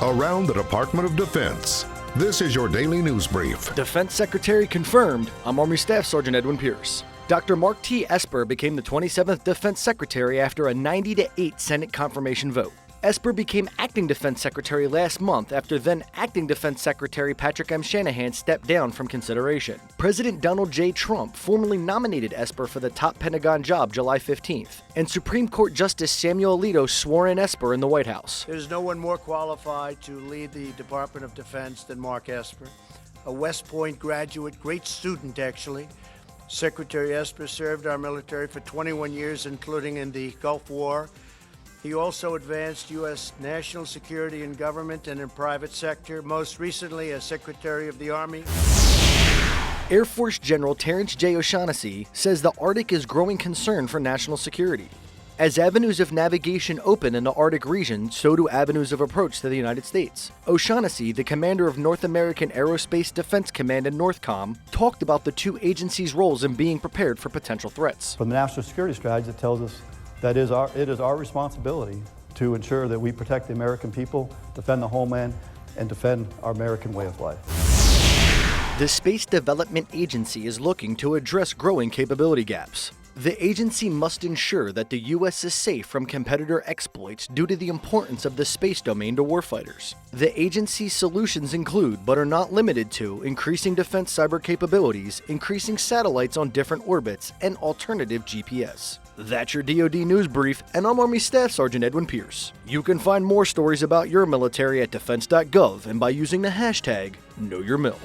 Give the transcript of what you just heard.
around the Department of Defense. This is your daily news brief. Defense Secretary confirmed. I'm Army Staff Sergeant Edwin Pierce. Dr. Mark T. Esper became the 27th Defense Secretary after a 90-8 Senate confirmation vote. Esper became Acting Defense Secretary last month after then Acting Defense Secretary Patrick M. Shanahan stepped down from consideration. President Donald J. Trump formally nominated Esper for the top Pentagon job July 15th, and Supreme Court Justice Samuel Alito swore in Esper in the White House. There's no one more qualified to lead the Department of Defense than Mark Esper, a West Point graduate, great student actually. Secretary Esper served our military for 21 years, including in the Gulf War. He also advanced U.S. national security in government and in private sector, most recently as Secretary of the Army. Air Force General Terrence J. O'Shaughnessy says the Arctic is growing concern for national security. As avenues of navigation open in the Arctic region, so do avenues of approach to the United States. O'Shaughnessy, the commander of North American Aerospace Defense Command in NORTHCOM, talked about the two agencies' roles in being prepared for potential threats. From the national security strategy, it tells us that it is our responsibility to ensure that we protect the American people, defend the homeland, and defend our American way of life. The Space Development Agency is looking to address growing capability gaps. The agency must ensure that the U.S. is safe from competitor exploits due to the importance of the space domain to warfighters. The agency's solutions include, but are not limited to, increasing defense cyber capabilities, increasing satellites on different orbits, and alternative GPS. That's your DoD News Brief, and I'm Army Staff Sergeant Edwin Pierce. You can find more stories about your military at defense.gov and by using the hashtag KnowYourMil.